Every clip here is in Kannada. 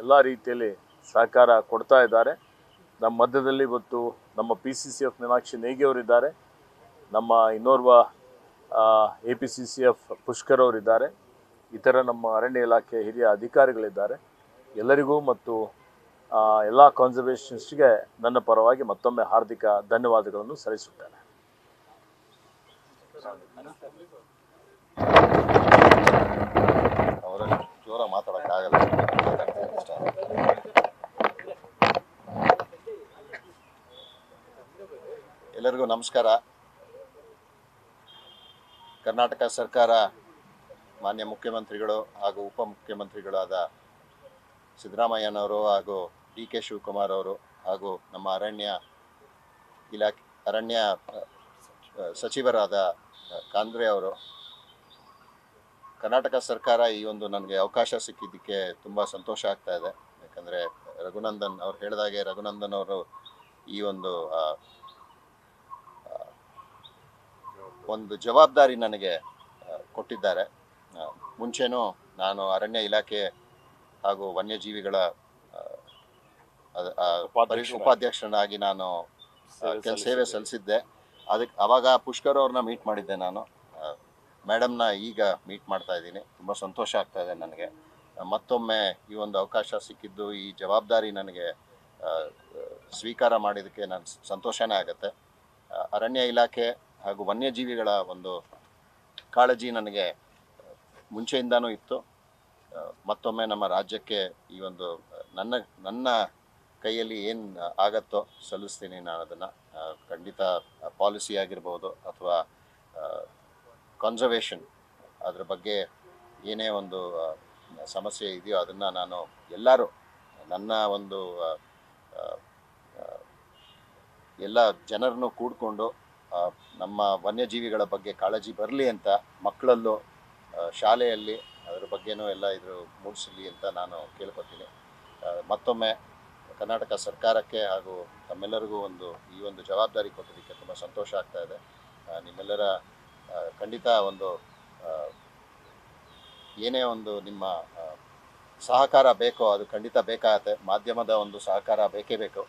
ಎಲ್ಲ ರೀತಿಯಲ್ಲಿ ಸಹಕಾರ ಕೊಡ್ತಾ ಇದ್ದಾರೆ. ನಮ್ಮ ಮಧ್ಯದಲ್ಲಿ ಇವತ್ತು ನಮ್ಮ PCCF ಮೀನಾಕ್ಷಿ ನೇಗಿ ಅವರಿದ್ದಾರೆ, ನಮ್ಮ ಇನ್ನೋರ್ವ APCCF ಪುಷ್ಕರ್ ಅವರಿದ್ದಾರೆ, ಇತರ ನಮ್ಮ ಅರಣ್ಯ ಇಲಾಖೆ ಹಿರಿಯ ಅಧಿಕಾರಿಗಳಿದ್ದಾರೆ. ಎಲ್ಲರಿಗೂ ಮತ್ತು ಎಲ್ಲ ಕಾನ್ಸರ್ವೇಷನ್ಸ್ಗೆ ನನ್ನ ಪರವಾಗಿ ಮತ್ತೊಮ್ಮೆ ಹಾರ್ದಿಕ ಧನ್ಯವಾದಗಳನ್ನು ಸಲ್ಲಿಸುತ್ತೇನೆ. ಅವರಲ್ಲಿ ಜೋರ ಮಾತಾಡೋಕ್ಕಾಗಲ್ಲ. ಎಲ್ಲರಿಗೂ ನಮಸ್ಕಾರ. ಕರ್ನಾಟಕ ಸರ್ಕಾರ ಮಾನ್ಯ ಮುಖ್ಯಮಂತ್ರಿಗಳು ಹಾಗೂ ಉಪಮುಖ್ಯಮಂತ್ರಿಗಳಾದ ಸಿದ್ದರಾಮಯ್ಯನವರು ಹಾಗೂ DK ಶಿವಕುಮಾರ್ ಅವರು ಹಾಗೂ ನಮ್ಮ ಅರಣ್ಯ ಸಚಿವರಾದ ಕಾಂದ್ರೆ ಅವರು, ಕರ್ನಾಟಕ ಸರ್ಕಾರ ಈ ಒಂದು ನನಗೆ ಅವಕಾಶ ಸಿಕ್ಕಿದ್ದಕ್ಕೆ ತುಂಬ ಸಂತೋಷ ಆಗ್ತಾ ಇದೆ. ಯಾಕಂದರೆ ರಘುನಂದನ್ ಅವ್ರು ಹೇಳಿದಾಗೆ ರಘುನಂದನ್ ಅವರು ಈ ಒಂದು ಜವಾಬ್ದಾರಿ ನನಗೆ ಕೊಟ್ಟಿದ್ದಾರೆ. ಮುಂಚೆನೂ ನಾನು ಅರಣ್ಯ ಇಲಾಖೆ ಹಾಗೂ ವನ್ಯಜೀವಿಗಳ ಉಪಾಧ್ಯಕ್ಷನಾಗಿ ನಾನು ಸೇವೆ ಸಲ್ಲಿಸಿದ್ದೆ. ಅವಾಗ ಪುಷ್ಕರ್ ಅವ್ರನ್ನ ಮೀಟ್ ಮಾಡಿದ್ದೆ ನಾನು. ಮೇಡಮ್ನ ಈಗ ಮೀಟ್ ಮಾಡ್ತಾ ಇದ್ದೀನಿ. ತುಂಬ ಸಂತೋಷ ಆಗ್ತಾ ಇದೆ ನನಗೆ. ಮತ್ತೊಮ್ಮೆ ಈ ಒಂದು ಅವಕಾಶ ಸಿಕ್ಕಿದ್ದು, ಈ ಜವಾಬ್ದಾರಿ ನನಗೆ ಸ್ವೀಕಾರ ಮಾಡಿದ್ದಕ್ಕೆ ನಾನು ಸಂತೋಷನೇ ಆಗುತ್ತೆ. ಅರಣ್ಯ ಇಲಾಖೆ ಹಾಗೂ ವನ್ಯಜೀವಿಗಳ ಒಂದು ಕಾಳಜಿ ನನಗೆ ಮುಂಚೆಯಿಂದನೂ ಇತ್ತು. ಮತ್ತೊಮ್ಮೆ ನಮ್ಮ ರಾಜ್ಯಕ್ಕೆ ಈ ಒಂದು ನನ್ನ ಕೈಯಲ್ಲಿ ಏನು ಆಗತ್ತೋ ಸಲ್ಲಿಸ್ತೀನಿ ನಾನು. ಅದನ್ನು ಖಂಡಿತ ಪಾಲಿಸಿ ಆಗಿರ್ಬೋದು ಅಥವಾ ಕನ್ಸರ್ವೇಷನ್, ಅದ್ರ ಬಗ್ಗೆ ಏನೇ ಒಂದು ಸಮಸ್ಯೆ ಇದೆಯೋ ಅದನ್ನು ನಾನು ಎಲ್ಲರೂ ನನ್ನ ಒಂದು ಎಲ್ಲ ಜನರನ್ನು ಕೂಡಿಕೊಂಡು ನಮ್ಮ ವನ್ಯಜೀವಿಗಳ ಬಗ್ಗೆ ಕಾಳಜಿ ಬರಲಿ ಅಂತ ಮಕ್ಕಳಲ್ಲೂ ಶಾಲೆಯಲ್ಲಿ ಅದ್ರ ಬಗ್ಗೆನೂ ಎಲ್ಲ ಇದ್ರ ಮೂಡಿಸಲಿ ಅಂತ ನಾನು ಕೇಳ್ಕೊತೀನಿ. ಮತ್ತೊಮ್ಮೆ ಕರ್ನಾಟಕ ಸರ್ಕಾರಕ್ಕೆ ಹಾಗೂ ತಮ್ಮೆಲ್ಲರಿಗೂ ಈ ಒಂದು ಜವಾಬ್ದಾರಿ ಕೊಟ್ಟಿದ್ದಕ್ಕೆ ತುಂಬ ಸಂತೋಷ ಆಗ್ತಾ ಇದೆ. ನಿಮ್ಮೆಲ್ಲರ ಖಂಡಿತ ಏನೇ ಒಂದು ನಿಮ್ಮ ಸಹಕಾರ ಬೇಕೋ ಅದು ಖಂಡಿತ ಬೇಕಾಗತ್ತೆ. ಮಾಧ್ಯಮದ ಒಂದು ಸಹಕಾರ ಬೇಕೇ ಬೇಕು.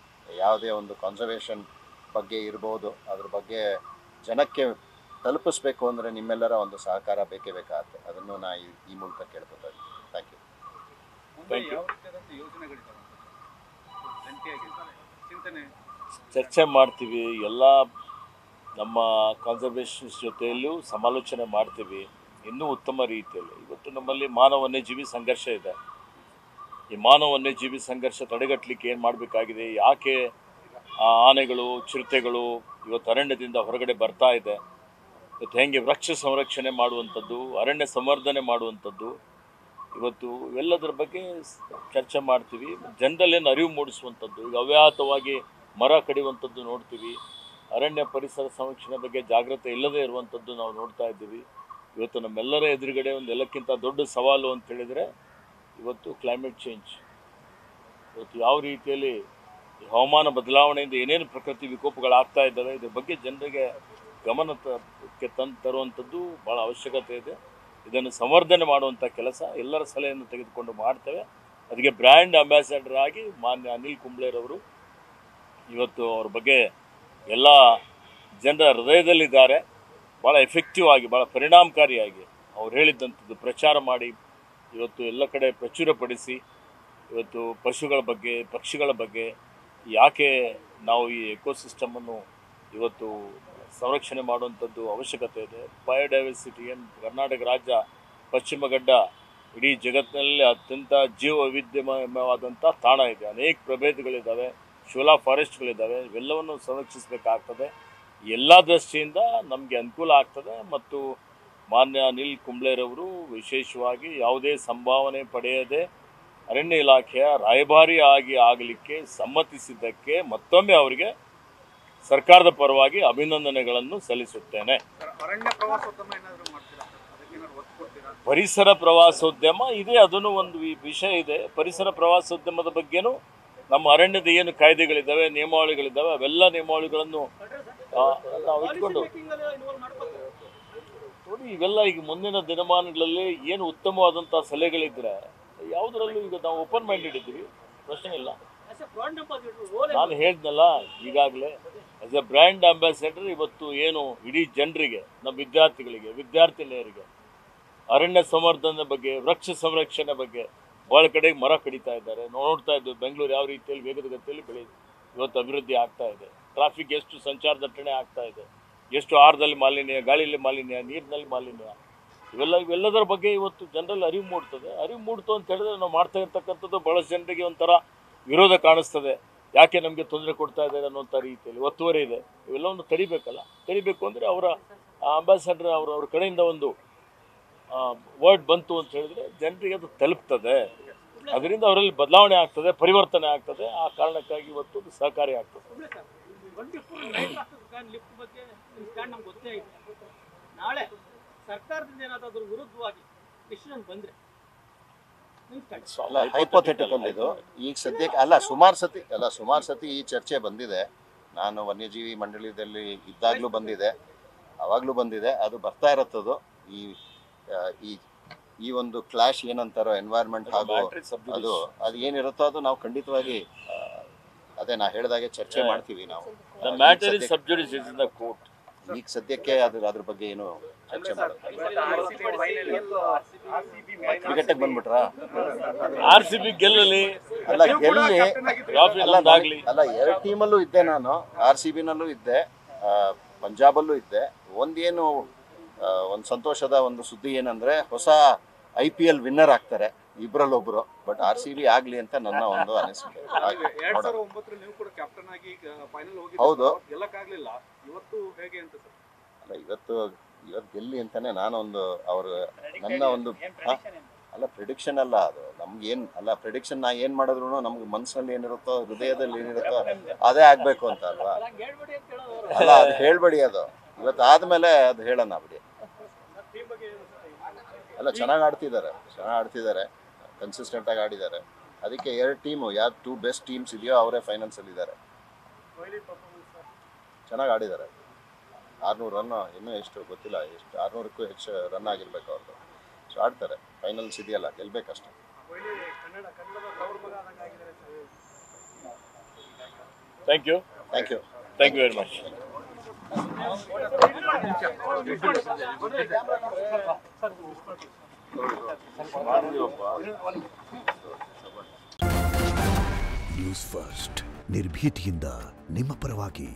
ಯಾವುದೇ ಒಂದು ಕನ್ಸರ್ವೇಷನ್ ಬಗ್ಗೆ ಇರ್ಬೋದು, ಅದ್ರ ಬಗ್ಗೆ ಜನಕ್ಕೆ ತಲುಪಿಸ್ಬೇಕು ಅಂದರೆ ನಿಮ್ಮೆಲ್ಲರ ಒಂದು ಸಹಕಾರ ಬೇಕೇ ಬೇಕಾಗತ್ತೆ. ಅದನ್ನು ನಾ ಈ ಮೂಲಕ ಕೇಳ್ಕೊತಾ ಇದ್ದೀನಿ. Thank you. ಚರ್ಚೆ ಮಾಡ್ತೀವಿ, ಎಲ್ಲ ನಮ್ಮ ಕನ್ಸರ್ವೇಷನ್ಸ್ ಜೊತೆಯಲ್ಲೂ ಸಮಾಲೋಚನೆ ಮಾಡ್ತೀವಿ ಇನ್ನೂ ಉತ್ತಮ ರೀತಿಯಲ್ಲಿ. ಇವತ್ತು ನಮ್ಮಲ್ಲಿ ಮಾನವ ವನ್ಯಜೀವಿ ಸಂಘರ್ಷ ಇದೆ. ಈ ಮಾನವ ವನ್ಯಜೀವಿ ಸಂಘರ್ಷ ತಡೆಗಟ್ಟಲಿಕ್ಕೆ ಏನು ಮಾಡಬೇಕಾಗಿದೆ, ಯಾಕೆ ಆನೆಗಳು ಚಿರತೆಗಳು ಇವತ್ತು ಅರಣ್ಯದಿಂದ ಹೊರಗಡೆ ಬರ್ತಾ ಇದೆ, ಇವತ್ತು ಹೆಂಗೆ ವೃಕ್ಷ ಸಂರಕ್ಷಣೆ ಮಾಡುವಂಥದ್ದು, ಅರಣ್ಯ ಸಂವರ್ಧನೆ ಮಾಡುವಂಥದ್ದು, ಇವತ್ತು ಇವೆಲ್ಲದರ ಬಗ್ಗೆ ಚರ್ಚೆ ಮಾಡ್ತೀವಿ. ಜನರಲ್ಲೇನು ಅರಿವು ಮೂಡಿಸುವಂಥದ್ದು. ಈಗ ಅವ್ಯಾಹತವಾಗಿ ಮರ ಕಡಿಯುವಂಥದ್ದು ನೋಡ್ತೀವಿ. ಅರಣ್ಯ ಪರಿಸರ ಸಂರಕ್ಷಣೆ ಬಗ್ಗೆ ಜಾಗೃತಿ ಇಲ್ಲದೇ ಇರುವಂಥದ್ದು ನಾವು ನೋಡ್ತಾ ಇದ್ದೀವಿ. ಇವತ್ತು ನಮ್ಮೆಲ್ಲರ ಎದುರುಗಡೆ ಎಲ್ಲಕ್ಕಿಂತ ದೊಡ್ಡ ಸವಾಲು ಅಂತ ಹೇಳಿದರೆ ಇವತ್ತು ಕ್ಲೈಮೇಟ್ ಚೇಂಜ್. ಇವತ್ತು ಯಾವ ರೀತಿಯಲ್ಲಿ ಹವಾಮಾನ ಬದಲಾವಣೆಯಿಂದ ಏನೇನು ಪ್ರಕೃತಿ ವಿಕೋಪಗಳಾಗ್ತಾ ಇದ್ದಾವೆ, ಇದ್ರ ಬಗ್ಗೆ ಜನರಿಗೆ ಗಮನಕ್ಕೆ ತರುವಂಥದ್ದು ಭಾಳ ಅವಶ್ಯಕತೆ ಇದೆ. ಇದನ್ನು ಸಂವರ್ಧನೆ ಮಾಡುವಂಥ ಕೆಲಸ ಎಲ್ಲರ ಸಲಹೆಯನ್ನು ತೆಗೆದುಕೊಂಡು ಮಾಡ್ತೇವೆ. ಅದಕ್ಕೆ ಬ್ರ್ಯಾಂಡ್ ಅಂಬಾಸಡರ್ ಆಗಿ ಮಾನ್ಯ ಅನಿಲ್ ಕುಂಬ್ಳೆರವರು ಇವತ್ತು ಅವ್ರ ಬಗ್ಗೆ ಎಲ್ಲ ಜನರ ಹೃದಯದಲ್ಲಿದ್ದಾರೆ. ಭಾಳ ಎಫೆಕ್ಟಿವ್ ಆಗಿ, ಭಾಳ ಪರಿಣಾಮಕಾರಿಯಾಗಿ ಅವ್ರು ಹೇಳಿದ್ದಂಥದ್ದು ಪ್ರಚಾರ ಮಾಡಿ ಇವತ್ತು ಎಲ್ಲ ಕಡೆ ಪ್ರಚುರಪಡಿಸಿ ಇವತ್ತು ಪಶುಗಳ ಬಗ್ಗೆ, ಪಕ್ಷಿಗಳ ಬಗ್ಗೆ ಯಾಕೆ ನಾವು ಈ ಎಕೋಸಿಸ್ಟಮನ್ನು ಇವತ್ತು ಸಂರಕ್ಷಣೆ ಮಾಡುವಂಥದ್ದು ಅವಶ್ಯಕತೆ ಇದೆ. ಬಯೋಡೈವರ್ಸಿಟಿ ಕರ್ನಾಟಕ ರಾಜ್ಯ ಪಶ್ಚಿಮ ಘಟ್ಟ ಇಡೀ ಜಗತ್ತಿನಲ್ಲಿ ಅತ್ಯಂತ ಜೀವ ವೈವಿಧ್ಯಮಯವಾದಂಥ ತಾಣ ಇದೆ. ಅನೇಕ ಪ್ರಭೇದಗಳಿದ್ದಾವೆ, ಶೋಲಾ ಫಾರೆಸ್ಟ್ಗಳಿದ್ದಾವೆ. ಇವೆಲ್ಲವನ್ನು ಸಂರಕ್ಷಿಸಬೇಕಾಗ್ತದೆ. ಎಲ್ಲ ದೃಷ್ಟಿಯಿಂದ ನಮಗೆ ಅನುಕೂಲ ಆಗ್ತದೆ. ಮತ್ತು ಮಾನ್ಯ ಅನಿಲ್ ಕುಂಬ್ಳೆರವರು ವಿಶೇಷವಾಗಿ ಯಾವುದೇ ಸಂಭಾವನೆ ಪಡೆಯದೆ ಅರಣ್ಯ ಇಲಾಖೆಯ ರಾಯಭಾರಿ ಆಗಲಿಕ್ಕೆ ಸಮ್ಮತಿಸಿದ್ದಕ್ಕೆ ಮತ್ತೊಮ್ಮೆ ಅವರಿಗೆ ಸರ್ಕಾರದ ಪರವಾಗಿ ಅಭಿನಂದನೆಗಳನ್ನು ಸಲ್ಲಿಸುತ್ತೇನೆ. ಪರಿಸರ ಪ್ರವಾಸೋದ್ಯಮ ಇದೆ, ಅದನ್ನು ಒಂದು ವಿಷಯ ಇದೆ. ಪರಿಸರ ಪ್ರವಾಸೋದ್ಯಮದ ಬಗ್ಗೆನೂ ನಮ್ಮ ಅರಣ್ಯದ ಏನು ಕಾಯ್ದೆಗಳಿದ್ದಾವೆ, ನಿಯಮಾವಳಿಗಳಿದ್ದಾವೆ, ಅವೆಲ್ಲ ನಿಯಮಾವಳಿಗಳನ್ನು ನಾವು ಇಟ್ಕೊಂಡು ನೋಡಿ. ಇವೆಲ್ಲ ಈಗ ಮುಂದಿನ ದಿನಮಾನಗಳಲ್ಲಿ ಏನು ಉತ್ತಮವಾದಂಥ ಸಲಹೆಗಳಿದ್ದರೆ ಯಾವುದರಲ್ಲೂ ಈಗ ನಾವು ಓಪನ್ ಮೈಂಡೆಡ್ ಇದ್ದೀವಿ, ಪ್ರಶ್ನೆ ಇಲ್ಲ. ನಾನು ಹೇಳಿದ್ನಲ್ಲ ಈಗಾಗಲೇ, ಆಸ್ ಎ ಬ್ರ್ಯಾಂಡ್ ಅಂಬಾಸಿಡರ್ ಇವತ್ತು ಏನು ಇಡೀ ಜನರಿಗೆ, ನಮ್ಮ ವಿದ್ಯಾರ್ಥಿಗಳಿಗೆ, ವಿದ್ಯಾರ್ಥಿನಿಯರಿಗೆ ಅರಣ್ಯ ಸಂವರ್ಧನೆ ಬಗ್ಗೆ, ವೃಕ್ಷ ಸಂರಕ್ಷಣೆ ಬಗ್ಗೆ ಭಾಳ ಕಡೆಗೆ ಮರ ಕಡಿತಾ ಇದ್ದಾರೆ. ನೋಡ್ತಾ ಇದ್ದೀವಿ ಬೆಂಗಳೂರು ಯಾವ ರೀತಿಯಲ್ಲಿ ವೇಗದ ಗತಿಯಲ್ಲಿ ಬೆಳೆಯುತ್ತೆ, ಇವತ್ತು ಅಭಿವೃದ್ಧಿ ಆಗ್ತಾ ಇದೆ. ಟ್ರಾಫಿಕ್ ಎಷ್ಟು ಸಂಚಾರ ದಟ್ಟಣೆ ಆಗ್ತಾ ಇದೆ, ಎಷ್ಟು ಆಹಾರದಲ್ಲಿ ಮಾಲಿನ್ಯ, ಗಾಳಿಯಲ್ಲಿ ಮಾಲಿನ್ಯ, ನೀರಿನಲ್ಲಿ ಮಾಲಿನ್ಯ, ಇವೆಲ್ಲದರ ಬಗ್ಗೆ ಇವತ್ತು ಜನರಲ್ಲಿ ಅರಿವು ಮೂಡ್ತದೆ. ಅರಿವು ಮೂಡ್ತು ಅಂತ ಹೇಳಿದ್ರೆ ನಾವು ಮಾಡ್ತಾ ಇರ್ತಕ್ಕಂಥದ್ದು ಭಾಳಷ್ಟು ಜನರಿಗೆ ಒಂಥರ ವಿರೋಧ ಕಾಣಿಸ್ತದೆ. ಯಾಕೆ ನಮಗೆ ತೊಂದರೆ ಕೊಡ್ತಾ ಇದ್ದಾರೆ ಅನ್ನೋಂಥ ರೀತಿಯಲ್ಲಿ ಒತ್ತುವರಿ ಇದೆ. ಇವೆಲ್ಲವನ್ನು ತಡಿಬೇಕಲ್ಲ. ತಡಿಬೇಕು ಅಂದರೆ ಅವರ ಅಂಬಾಸಿಡರ್ ಅವ್ರ ಕಡೆಯಿಂದ ಒಂದು ವರ್ಡ್ ಬಂತು ಅಂತ ಹೇಳಿದ್ರೆ ಜನರಿಗೆ ಅದು ತಲುಪ್ತದೆ. ಅದರಿಂದ ಅವರಲ್ಲಿ ಬದಲಾವಣೆ ಆಗ್ತದೆ, ಪರಿವರ್ತನೆ ಆಗ್ತದೆ. ಆ ಕಾರಣಕ್ಕಾಗಿ ಇವತ್ತು ಅದು ಸಹಕಾರಿ ಆಗ್ತದೆ. ನಾಳೆ ಸರ್ಕಾರದಿಂದ ಏನಾದರೂ ವಿರುದ್ಧವಾಗಿ ಡಿಸಿಷನ್ ಬಂದ್ರೆ ಹೈಪೋಥೆಟಿಕಲ್ ಇದು. ಈಗ ಸದ್ಯಕ್ಕೆ ಸುಮಾರು ಸತಿ ಈ ಚರ್ಚೆ ಬಂದಿದೆ. ನಾನು ವನ್ಯಜೀವಿ ಮಂಡಳಿಯಲ್ಲಿ ಇದ್ದಾಗಲೂ ಬಂದಿದೆ, ಅವಾಗಲೂ ಬಂದಿದೆ. ಅದು ಬರ್ತಾ ಇರುತ್ತದು. ಈ ಒಂದು ಕ್ಲಾಶ್ ಏನಂತಾರೋ ಎನ್ವೈರ್ಮೆಂಟ್ ಹಾಗೂ ಅದು ಏನಿರುತ್ತೋ ಅದು ನಾವು ಖಂಡಿತವಾಗಿ ಅದೇ ನಾ ಹೇಳಿದಾಗೆ ಚರ್ಚೆ ಮಾಡ್ತೀವಿ ನಾವು. ಈಗ ಸದ್ಯಕ್ಕೆ ಅದ್ರ ಬಗ್ಗೆ ಏನು ಚರ್ಚೆ ಮಾಡೋದು. ಕ್ರಿಕೆಟ್ಗೆ ಬಂದ್ಬಿಟ್ರಾ? RCB ಗೆಲ್ಲಲಿ ಅಲ್ಲ, ಎರಡು ಟೀಮಲ್ಲೂ ಇದ್ದೆ ನಾನು. RCB ನಲ್ಲೂ ಇದ್ದೆ, ಪಂಜಾಬಲ್ಲೂ ಇದ್ದೆ. ಒಂದು ಸಂತೋಷದ ಒಂದು ಸುದ್ದಿ ಏನಂದ್ರೆ ಹೊಸ IPL ವಿನ್ನರ್ ಆಗ್ತಾರೆ ಇಬ್ಬರಲ್ಲೊಬ್ರು. ಬಟ್ RCB ಆಗ್ಲಿ ಅಂತ ನನ್ನ ಒಂದು ಅನಿಸಿಕೆ. ಹೌದು, ಅಲ್ಲ ಇವತ್ತು ಗೆಲ್ಲಿ ಅಂತಾನೆ ನಾನೊಂದು ನನ್ನ ಒಂದು ಪ್ರಿಡಿಕ್ಷನ್ ಅಲ್ಲ ಅದು. ನಮ್ಗೇನ್ ಅಲ್ಲ ಪ್ರಿಡಿಕ್ಷನ್, ನಾ ಏನ್ ಮಾಡಿದ್ರು ನಮ್ಗೆ ಮನಸ್ಸಲ್ಲಿ ಏನಿರುತ್ತೋ, ಹೃದಯದಲ್ಲಿ ಏನಿರುತ್ತೋ ಅದೇ ಆಗ್ಬೇಕು ಅಂತ ಅಲ್ವಾ? ಅಲ್ಲ, ಅದು ಹೇಳ್ಬೇಡಿ. ಅದು ಇವತ್ತು ಆದ್ಮೇಲೆ ಅದು ಹೇಳೋಣ ಬಿಡಿ. ಅಲ್ಲ, ಚೆನ್ನಾಗಿ ಆಡ್ತಿದ್ದಾರೆ, ಕನ್ಸಿಸ್ಟೆಂಟ್ ಆಗಿ ಆಡಿದ್ದಾರೆ. ಅದಕ್ಕೆ ಎರಡು ಟೀಮು, ಯಾರು 2 ಬೆಸ್ಟ್ ಟೀಮ್ಸ್ ಇದೆಯೋ ಅವರೇ ಫೈನಲ್ಸ್ ಅಲ್ಲಿ ಇದ್ದಾರೆ. ಚೆನ್ನಾಗಿ ಆಡಿದ್ದಾರೆ. 600 ರನ್ ಇನ್ನೂ ಎಷ್ಟು ಗೊತ್ತಿಲ್ಲ, ಎಷ್ಟು 600ಕ್ಕೂ ಹೆಚ್ಚು ರನ್ ಆಗಿರ್ಬೇಕು ಅವ್ರದ್ದು. ಸೊ ಆಡ್ತಾರೆ. ಫೈನಲ್ಸ್ ಇದೆಯಲ್ಲ, ಗೆಲ್ಬೇಕಷ್ಟೆ. Thank you very much. News first, ನಿರ್ಭೀತಿಯಿಂದ ನಿಮ್ಮ ಪರವಾಗಿ.